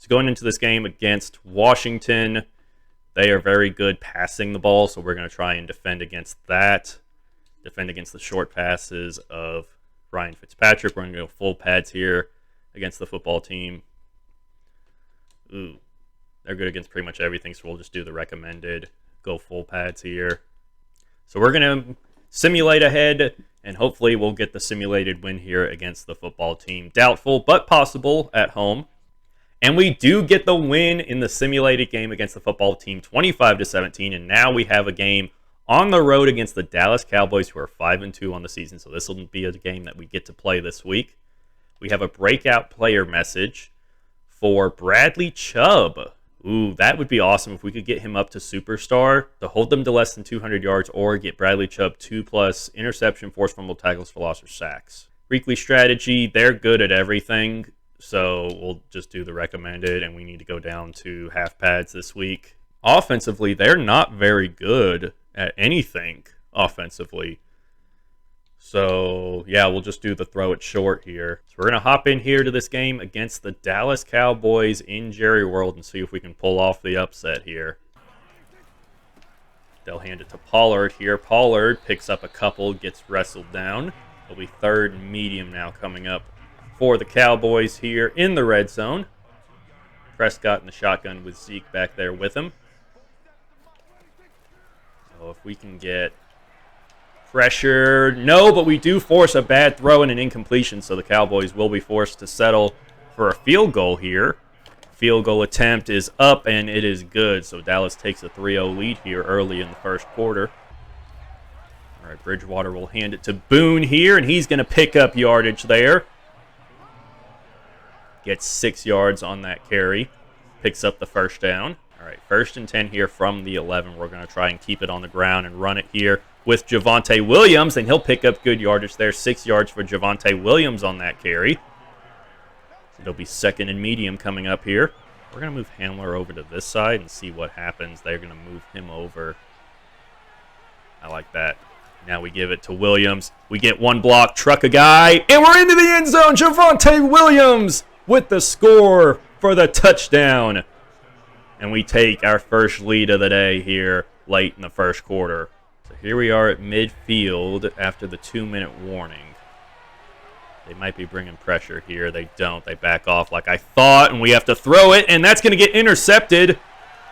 So going into this game against Washington, they are very good passing the ball, so we're going to try and defend against that. Defend against the short passes of Ryan Fitzpatrick. We're going to go full pads here against the football team. Ooh, they're good against pretty much everything, so we'll just do the recommended. Go full pads here. So we're going to simulate ahead, and hopefully we'll get the simulated win here against the football team. Doubtful, but possible at home. And we do get the win in the simulated game against the football team, 25-17. And now we have a game on the road against the Dallas Cowboys, who are 5-2 on the season. So this will be a game that we get to play this week. We have a breakout player message for Bradley Chubb. Ooh, that would be awesome if we could get him up to superstar to hold them to less than 200 yards or get Bradley Chubb 2+ interception, forced fumble, tackles for loss, or sacks. Weekly strategy, they're good at everything. So we'll just do the recommended, and we need to go down to half pads this week. Offensively, they're not very good at anything offensively. So, yeah, we'll just do the throw it short here. So we're going to hop in here to this game against the Dallas Cowboys in Jerry World and see if we can pull off the upset here. They'll hand it to Pollard here. Pollard picks up a couple, gets wrestled down. It'll be 3rd and medium now coming up for the Cowboys here in the red zone. Prescott in the shotgun with Zeke back there with him. So if we can get pressure, no, but we do force a bad throw and an incompletion, so the Cowboys will be forced to settle for a field goal here. Field goal attempt is up, and it is good, so Dallas takes a 3-0 lead here early in the first quarter. All right, Bridgewater will hand it to Boone here, and he's going to pick up yardage there. Gets 6 yards on that carry. Picks up the first down. All right, 1st and 10 here from the 11. We're going to try and keep it on the ground and run it here with Javonte Williams, and he'll pick up good yardage there. 6 yards for Javonte Williams on that carry. It'll be 2nd and medium coming up here. We're going to move Hamler over to this side and see what happens. They're going to move him over. I like that. Now we give it to Williams. We get one block, truck a guy, and we're into the end zone. Javonte Williams with the score for the touchdown. And we take our first lead of the day here late in the first quarter. So here we are at midfield after the 2-minute warning. They might be bringing pressure here. They don't. They back off like I thought, and we have to throw it, and that's going to get intercepted.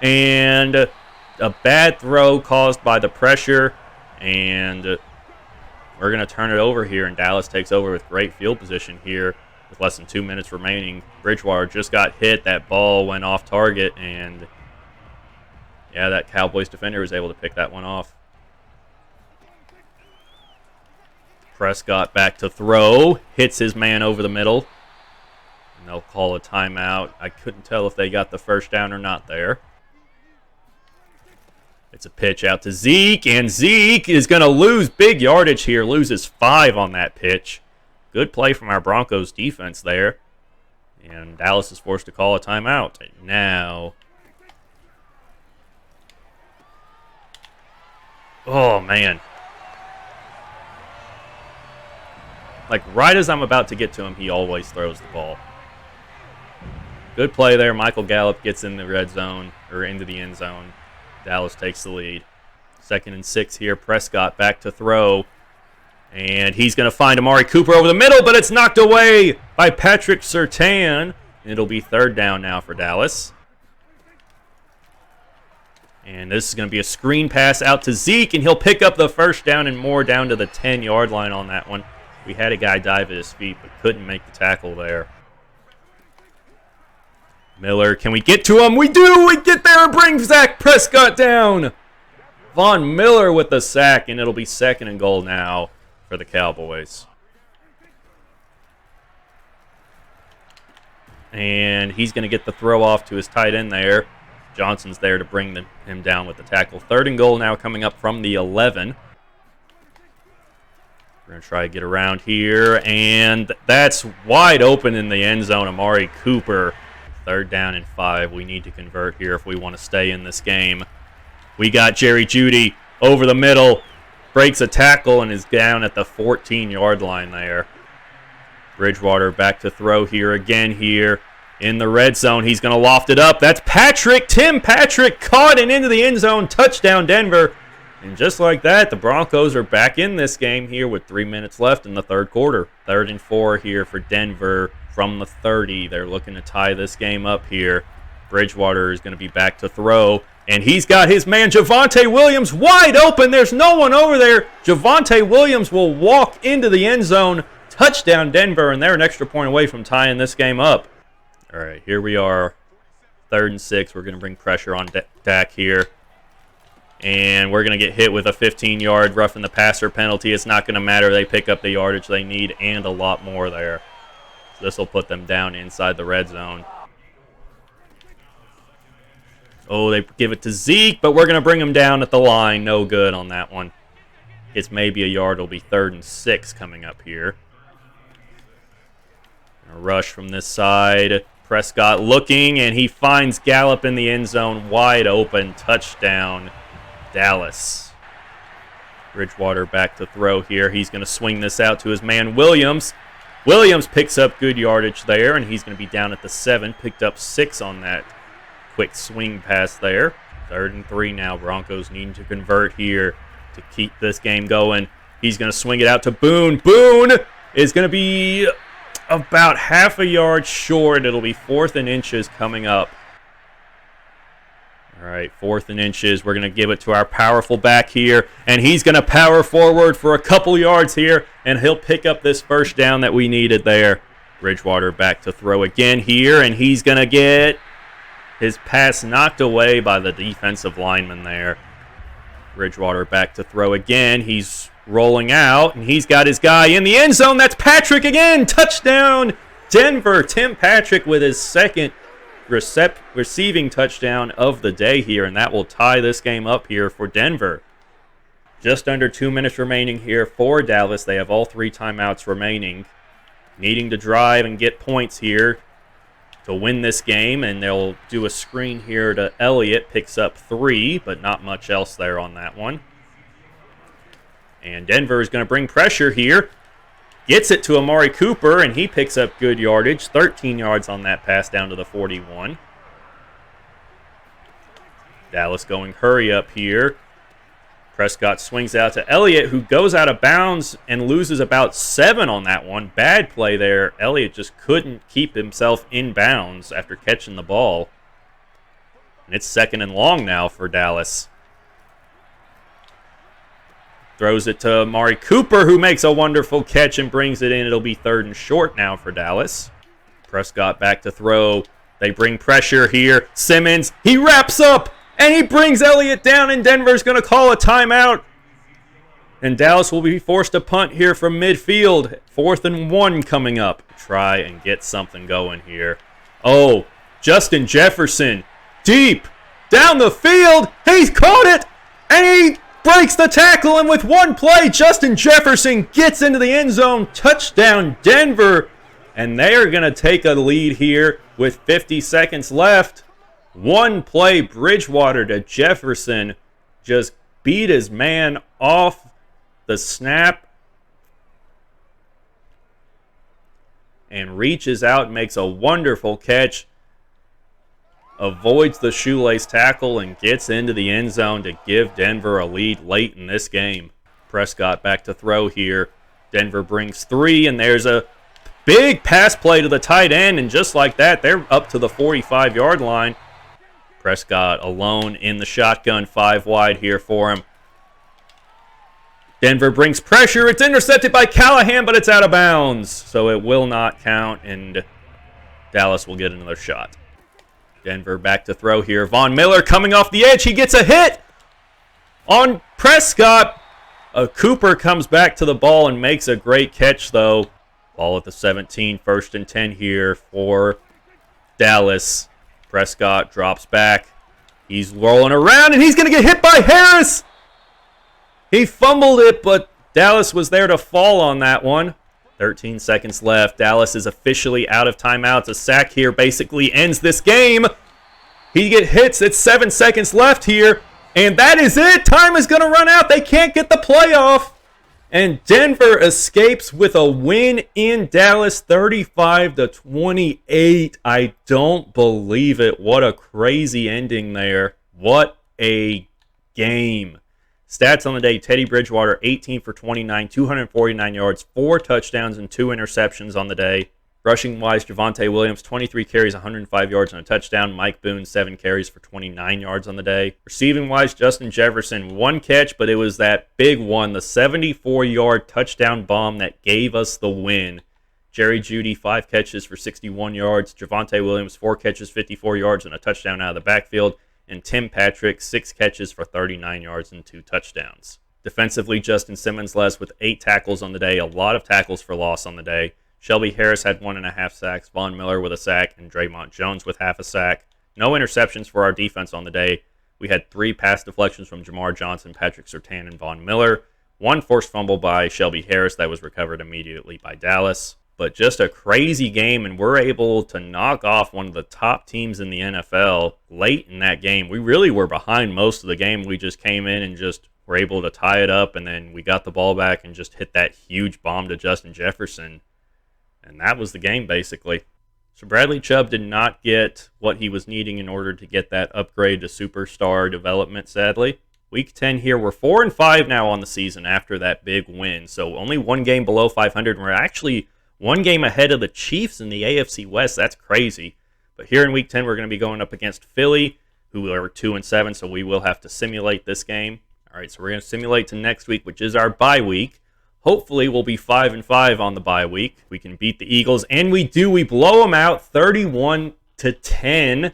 And a bad throw caused by the pressure, and we're going to turn it over here, and Dallas takes over with great field position here. With less than 2 minutes remaining, Bridgewater just got hit. That ball went off target, and yeah, that Cowboys defender was able to pick that one off. Prescott back to throw, hits his man over the middle, and they'll call a timeout. I couldn't tell if they got the first down or not there. It's a pitch out to Zeke, and Zeke is going to lose big yardage here, loses 5 on that pitch. Good play from our Broncos defense there. And Dallas is forced to call a timeout. Now, oh, man. Like, right as I'm about to get to him, he always throws the ball. Good play there. Michael Gallup gets in the red zone, or into the end zone. Dallas takes the lead. 2nd and 6 here. Prescott back to throw. And he's going to find Amari Cooper over the middle, but it's knocked away by Patrick Surtain. It'll be 3rd down now for Dallas. And this is going to be a screen pass out to Zeke, and he'll pick up the first down and more down to the 10-yard line on that one. We had a guy dive at his feet, but couldn't make the tackle there. Miller, can we get to him? We do! We get there and bring Dak Prescott down! Von Miller with the sack, and it'll be 2nd and goal now for the Cowboys. And he's going to get the throw off to his tight end there. Johnson's there to bring him down with the tackle. 3rd and goal now coming up from the 11. We're going to try to get around here, and that's wide open in the end zone. Amari Cooper, 3rd down and 5. We need to convert here if we want to stay in this game. We got Jerry Jeudy over the middle. Breaks a tackle and is down at the 14-yard line there. Bridgewater back to throw here again here. in the red zone. He's going to loft it up. That's Patrick. Tim Patrick caught and into the end zone. Touchdown, Denver. And just like that, the Broncos are back in this game here with 3 minutes left in the third quarter. 3rd and 4 here for Denver from the 30. They're looking to tie this game up here. Bridgewater is going to be back to throw. And he's got his man, Javonte Williams, wide open. There's no one over there. Javonte Williams will walk into the end zone. Touchdown, Denver, and they're an extra point away from tying this game up. All right, here we are. 3rd and 6. We're going to bring pressure on Dak here. And we're going to get hit with a 15-yard roughing the passer penalty. It's not going to matter. They pick up the yardage they need and a lot more there. So this will put them down inside the red zone. Oh, they give it to Zeke, but we're going to bring him down at the line. No good on that one. It's maybe a yard. It'll be 3rd and 6 coming up here. A rush from this side. Prescott looking, and he finds Gallup in the end zone. Wide open. Touchdown, Dallas. Bridgewater back to throw here. He's going to swing this out to his man, Williams. Williams picks up good yardage there, and he's going to be down at the 7. Picked up 6 on that quick swing pass there. 3rd and 3 now. Broncos needing to convert here to keep this game going. He's going to swing it out to Boone. Boone is going to be about half a yard short. It'll be 4th and inches coming up. All right, 4th and inches. We're going to give it to our powerful back here, and he's going to power forward for a couple yards here, and he'll pick up this first down that we needed there. Bridgewater back to throw again here, and he's going to get his pass knocked away by the defensive lineman there. Bridgewater back to throw again. He's rolling out, and he's got his guy in the end zone. That's Patrick again. Touchdown, Denver. Tim Patrick with his second receiving touchdown of the day here, and that will tie this game up here for Denver. Just under 2 minutes remaining here for Dallas. They have all 3 timeouts remaining. Needing to drive and get points here to win this game, and they'll do a screen here to Elliott. Picks up 3, but not much else there on that one. And Denver is going to bring pressure here. Gets it to Amari Cooper, and he picks up good yardage. 13 yards on that pass down to the 41. Dallas going hurry up here. Prescott swings out to Elliott, who goes out of bounds and loses about 7 on that one. Bad play there. Elliott just couldn't keep himself in bounds after catching the ball. And it's 2nd and long now for Dallas. Throws it to Amari Cooper, who makes a wonderful catch and brings it in. It'll be 3rd and short now for Dallas. Prescott back to throw. They bring pressure here. Simmons, he wraps up, and he brings Elliott down, and Denver's going to call a timeout. And Dallas will be forced to punt here from midfield. 4th and 1 coming up. Try and get something going here. Oh, Justin Jefferson, deep, down the field. He's caught it, and he breaks the tackle, and with one play, Justin Jefferson gets into the end zone. Touchdown, Denver. And they are going to take a lead here with 50 seconds left. One play, Bridgewater to Jefferson. Just beat his man off the snap. And reaches out and makes a wonderful catch. Avoids the shoelace tackle and gets into the end zone to give Denver a lead late in this game. Prescott back to throw here. Denver brings 3, and there's a big pass play to the tight end, and just like that, they're up to the 45-yard line. Prescott alone in the shotgun, 5 wide here for him. Denver brings pressure. It's intercepted by Callahan, but it's out of bounds, so it will not count, and Dallas will get another shot. Denver back to throw here. Von Miller coming off the edge. He gets a hit on Prescott. Cooper comes back to the ball and makes a great catch, though. Ball at the 17, 1st and 10 here for Dallas. Prescott drops back. He's rolling around, and he's going to get hit by Harris. He fumbled it, but Dallas was there to fall on that one. 13 seconds left. Dallas is officially out of timeouts. A sack here basically ends this game. He hits. It's 7 seconds left here. And that is it. Time is going to run out. They can't get the playoff. And Denver escapes with a win in Dallas, 35-28. I don't believe it. What a crazy ending there. What a game. Stats on the day, Teddy Bridgewater, 18 for 29, 249 yards, 4 touchdowns, and 2 interceptions on the day. Rushing-wise, Javonte Williams, 23 carries, 105 yards, and a touchdown. Mike Boone, 7 carries for 29 yards on the day. Receiving-wise, Justin Jefferson, 1 catch, but it was that big one, the 74-yard touchdown bomb that gave us the win. Jerry Jeudy, 5 catches for 61 yards. Javonte Williams, 4 catches, 54 yards, and a touchdown out of the backfield. And Tim Patrick, 6 catches for 39 yards and 2 touchdowns. Defensively, Justin Simmons led with 8 tackles on the day, a lot of tackles for loss on the day. Shelby Harris had 1.5 sacks, Von Miller with a sack, and Draymond Jones with half a sack. No interceptions for our defense on the day. We had 3 pass deflections from Jamar Johnson, Patrick Surtain, and Von Miller. 1 forced fumble by Shelby Harris that was recovered immediately by Dallas. But just a crazy game, and we're able to knock off one of the top teams in the NFL late in that game. We really were behind most of the game. We just came in and just were able to tie it up, and then we got the ball back and just hit that huge bomb to Justin Jefferson. And that was the game, basically. So Bradley Chubb did not get what he was needing in order to get that upgrade to superstar development, sadly. Week 10 here, we're 4-5 now on the season after that big win. So only 1 game below 500. And we're actually 1 game ahead of the Chiefs in the AFC West. That's crazy. But here in Week 10, we're going to be going up against Philly, who are 2-7. So we will have to simulate this game. All right, so we're going to simulate to next week, which is our bye week. Hopefully, we'll be 5-5 on the bye week. We can beat the Eagles, and we do. We blow them out 31-10.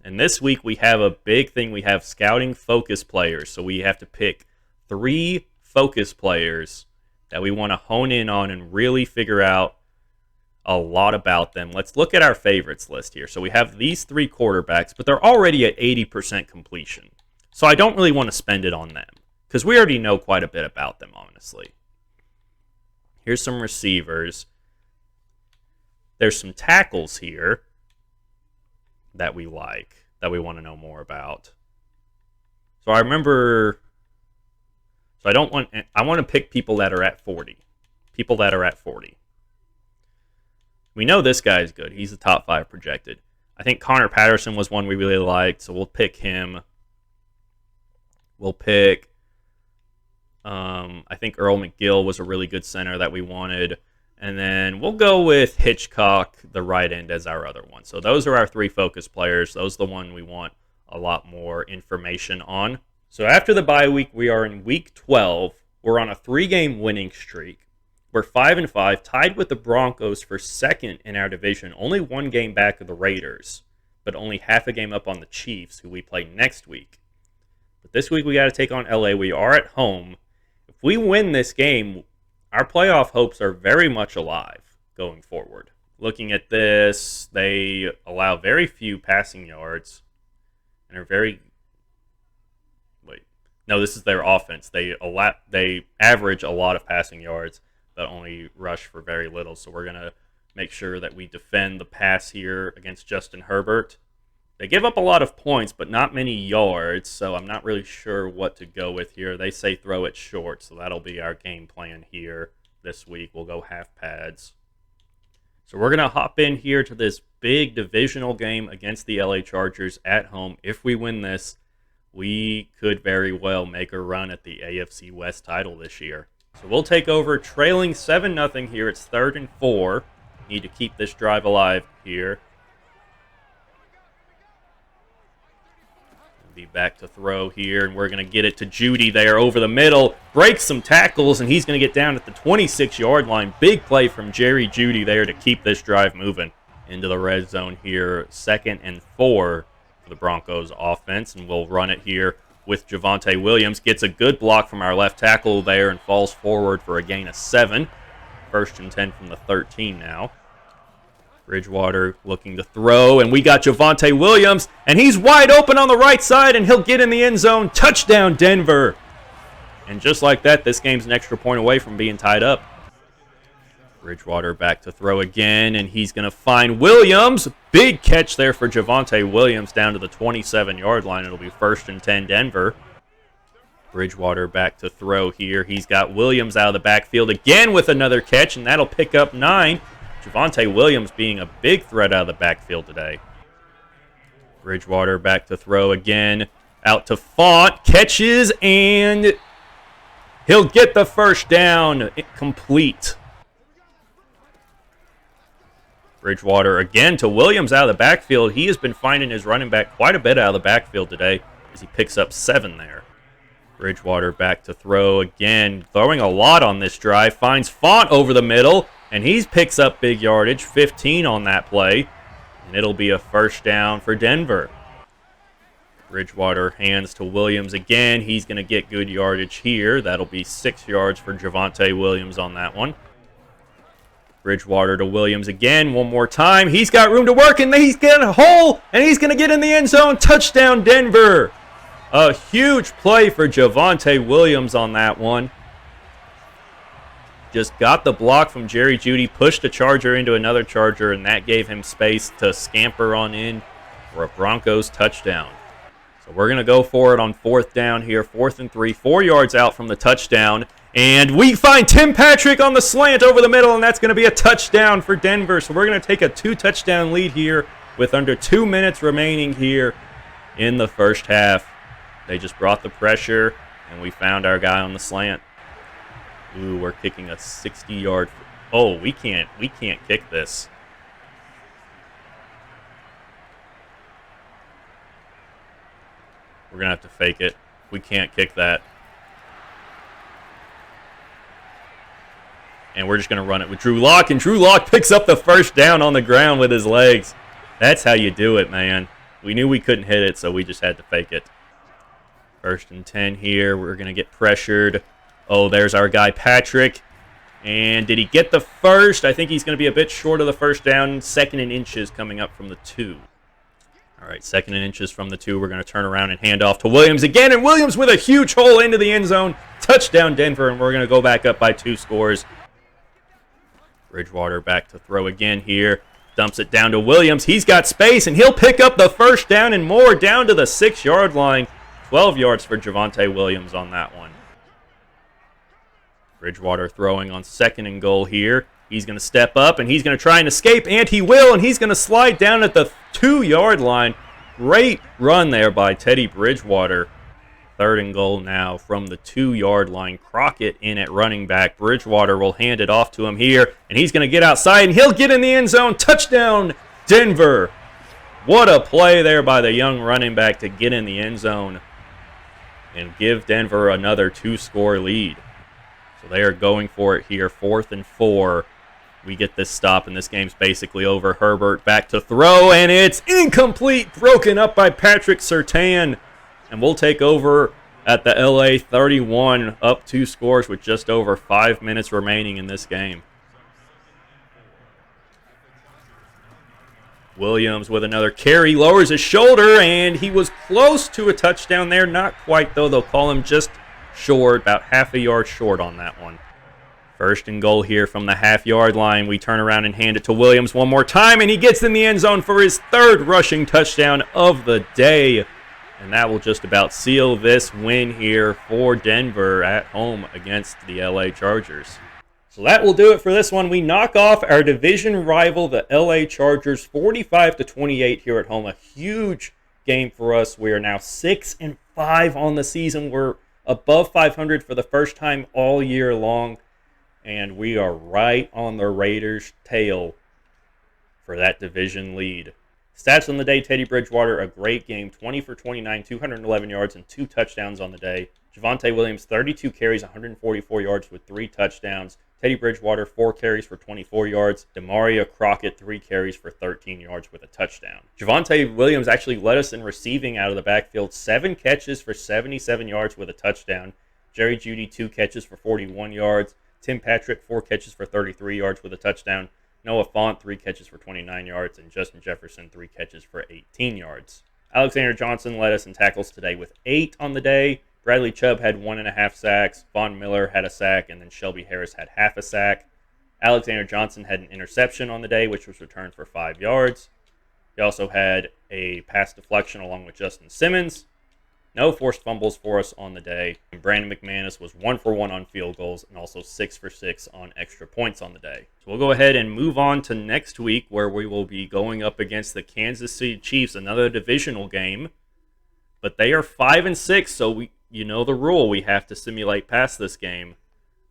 And this week, we have a big thing. We have scouting focus players. So we have to pick 3 focus players that we want to hone in on and really figure out a lot about them. Let's look at our favorites list here. So we have these 3 quarterbacks, but they're already at 80% completion. So I don't really want to spend it on them because we already know quite a bit about them, honestly. Here's some receivers. There's some tackles here that we like, that we want to know more about. So I remember, I want to pick people that are at 40. People that are at 40. We know this guy's good. He's the top 5 projected. I think Connor Patterson was one we really liked, so we'll pick him. We'll pick... I think Earl McGill was a really good center that we wanted. And then we'll go with Hitchcock, the right end, as our other one. So those are our 3 focus players. Those are the one we want a lot more information on. So after the bye week, we are in week 12. We're on a 3-game winning streak. We're 5-5, tied with the Broncos for second in our division. Only 1 game back of the Raiders, but only half a game up on the Chiefs, who we play next week. But this week we got to take on LA. We are at home. If we win this game, our playoff hopes are very much alive going forward. Looking at this, they allow very few passing yards and are very... No, this is their offense. They average a lot of passing yards, but only rush for very little. So we're going to make sure that we defend the pass here against Justin Herbert. They give up a lot of points, but not many yards, so I'm not really sure what to go with here. They say throw it short, so that'll be our game plan here this week. We'll go half pads. So we're going to hop in here to this big divisional game against the LA Chargers at home. If we win this, we could very well make a run at the AFC West title this year. So we'll take over trailing 7-0 here. It's 3rd and 4. Need to keep this drive alive here. Be back to throw here, and we're going to get it to Jeudy there over the middle. Breaks some tackles, and he's going to get down at the 26-yard line. Big play from Jerry Jeudy there to keep this drive moving into the red zone here. 2nd and 4 for the Broncos offense, and we'll run it here with Javonte Williams. Gets a good block from our left tackle there and falls forward for a gain of 7. 1st and 10 from the 13 now. Bridgewater looking to throw, and we got Javonte Williams, and he's wide open on the right side, and he'll get in the end zone. Touchdown, Denver. And just like that, this game's an extra point away from being tied up. Bridgewater back to throw again, and he's going to find Williams. Big catch there for Javonte Williams down to the 27-yard line. It'll be 1st and 10 Denver. Bridgewater back to throw here. He's got Williams out of the backfield again with another catch, and that'll pick up 9. Javonte Williams being a big threat out of the backfield today. Bridgewater back to throw again. Out to Font. Catches, and he'll get the first down. Complete. Bridgewater again to Williams out of the backfield. He has been finding his running back quite a bit out of the backfield today as he picks up 7 there. Bridgewater back to throw again. Throwing a lot on this drive. Finds Font over the middle, and he picks up big yardage. 15 on that play. And it'll be a first down for Denver. Bridgewater hands to Williams again. He's going to get good yardage here. That'll be 6 yards for Javonte Williams on that one. Bridgewater to Williams again one more time. He's got room to work, and he's got a hole, and he's going to get in the end zone. Touchdown, Denver. A huge play for Javonte Williams on that one. Just got the block from Jerry Jeudy, pushed a Charger into another Charger, and that gave him space to scamper on in for a Broncos touchdown. So we're going to go for it on 4th down here. 4th and 3, 4 yards out from the touchdown. And we find Tim Patrick on the slant over the middle, and that's going to be a touchdown for Denver. So we're going to take a 2-touchdown lead here with under 2 minutes remaining here in the first half. They just brought the pressure, and we found our guy on the slant. Ooh, we're kicking a 60-yard. Oh, we can't kick this. We're going to have to fake it. We can't kick that. And we're just going to run it with Drew Lock, and Drew Lock picks up the first down on the ground with his legs. That's how you do it, man. We knew we couldn't hit it, so we just had to fake it. 1st and 10 here. We're going to get pressured. Oh, there's our guy Patrick. And did he get the first? I think he's going to be a bit short of the first down. 2nd and inches coming up from the 2. All right, 2nd and inches from the 2. We're going to turn around and hand off to Williams again. And Williams with a huge hole into the end zone. Touchdown, Denver, and we're going to go back up by 2 scores. Bridgewater back to throw again here. Dumps it down to Williams. He's got space, and he'll pick up the first down and more down to the 6-yard line. 12 yards for Javonte Williams on that one. Bridgewater throwing on 2nd and goal here. He's going to step up, and he's going to try and escape, and he will, and he's going to slide down at the 2-yard line. Great run there by Teddy Bridgewater. 3rd and goal now from the 2-yard line. Crockett in at running back. Bridgewater will hand it off to him here, and he's going to get outside, and he'll get in the end zone. Touchdown, Denver. What a play there by the young running back to get in the end zone and give Denver another 2-score lead. So they are going for it here. 4th and 4. We get this stop, and this game's basically over. Herbert back to throw, and it's incomplete. Broken up by Patrick Surtain. And we'll take over at the LA 31, up 2 scores with just over 5 minutes remaining in this game. Williams with another carry, lowers his shoulder, and he was close to a touchdown there. Not quite, though. They'll call him just short, about half a yard short on that one. 1st and goal here from the half-yard line. We turn around and hand it to Williams one more time, and he gets in the end zone for his 3rd rushing touchdown of the day. And that will just about seal this win here for Denver at home against the LA Chargers. So that will do it for this one. We knock off our division rival, the LA Chargers, 45-28 here at home. A huge game for us. We are now 6-5 on the season. We're above 500 for the first time all year long. And we are right on the Raiders' tail for that division lead. Stats on the day, Teddy Bridgewater, a great game. 20 for 29, 211 yards, and 2 touchdowns on the day. Javonte Williams, 32 carries, 144 yards with 3 touchdowns. Teddy Bridgewater, 4 carries for 24 yards. Demario Crockett, 3 carries for 13 yards with a touchdown. Javonte Williams actually led us in receiving out of the backfield. 7 catches for 77 yards with a touchdown. Jerry Jeudy, 2 catches for 41 yards. Tim Patrick, 4 catches for 33 yards with a touchdown. Noah Fant, 3 catches for 29 yards, and Justin Jefferson, 3 catches for 18 yards. Alexander Johnson led us in tackles today with 8 on the day. Bradley Chubb had 1.5 sacks. Von Miller had a sack, and then Shelby Harris had half a sack. Alexander Johnson had an interception on the day, which was returned for 5 yards. He also had a pass deflection along with Justin Simmons. No forced fumbles for us on the day. And Brandon McManus was 1 for 1 on field goals and also 6 for 6 on extra points on the day. So we'll go ahead and move on to next week, where we will be going up against the Kansas City Chiefs, another divisional game. But they are 5-6, so you know the rule. We have to simulate past this game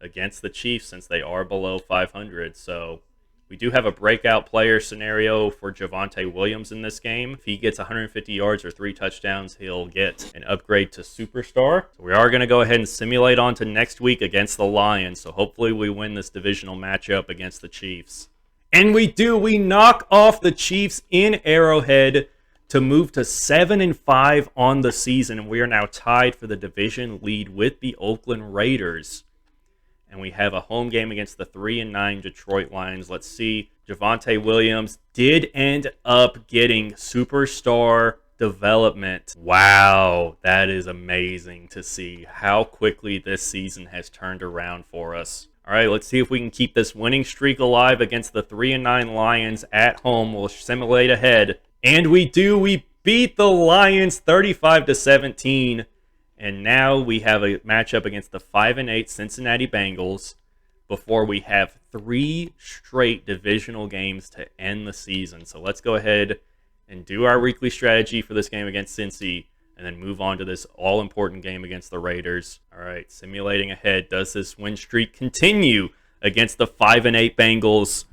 against the Chiefs since they are below 500. So we do have a breakout player scenario for Javonte Williams in this game. If he gets 150 yards or 3 touchdowns, he'll get an upgrade to superstar. So we are going to go ahead and simulate on to next week against the Lions. So hopefully we win this divisional matchup against the Chiefs. And we do. We knock off the Chiefs in Arrowhead to move to 7-5 on the season. And we are now tied for the division lead with the Oakland Raiders. And we have a home game against the 3-9 Detroit Lions. Let's see. Javonte Williams did end up getting superstar development. Wow, that is amazing to see how quickly this season has turned around for us. All right, let's see if we can keep this winning streak alive against the 3-9 Lions at home. We'll simulate ahead. And we do. We beat the Lions 35-17. And now we have a matchup against the 5-8 Cincinnati Bengals before we have 3 straight divisional games to end the season. So let's go ahead and do our weekly strategy for this game against Cincy and then move on to this all-important game against the Raiders. All right, simulating ahead. Does this win streak continue against the 5-8 Bengals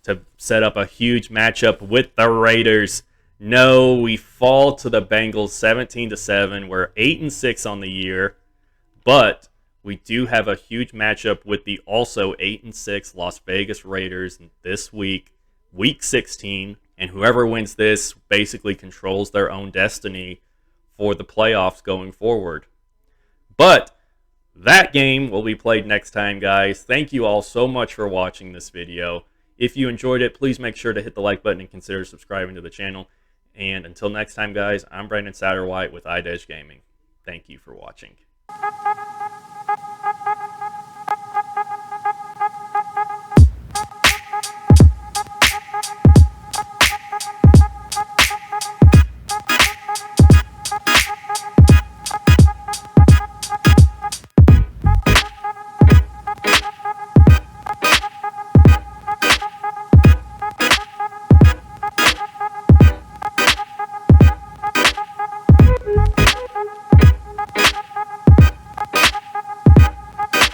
to set up a huge matchup with the Raiders? No, we fall to the Bengals 17-7. We're 8-6 on the year, but we do have a huge matchup with the also 8-6 Las Vegas Raiders this week, week 16, and whoever wins this basically controls their own destiny for the playoffs going forward. But that game will be played next time, guys. Thank you all so much for watching this video. If you enjoyed it, please make sure to hit the like button and consider subscribing to the channel. And until next time, guys, I'm Brandon Satterwhite with Idej Gaming. Thank you for watching.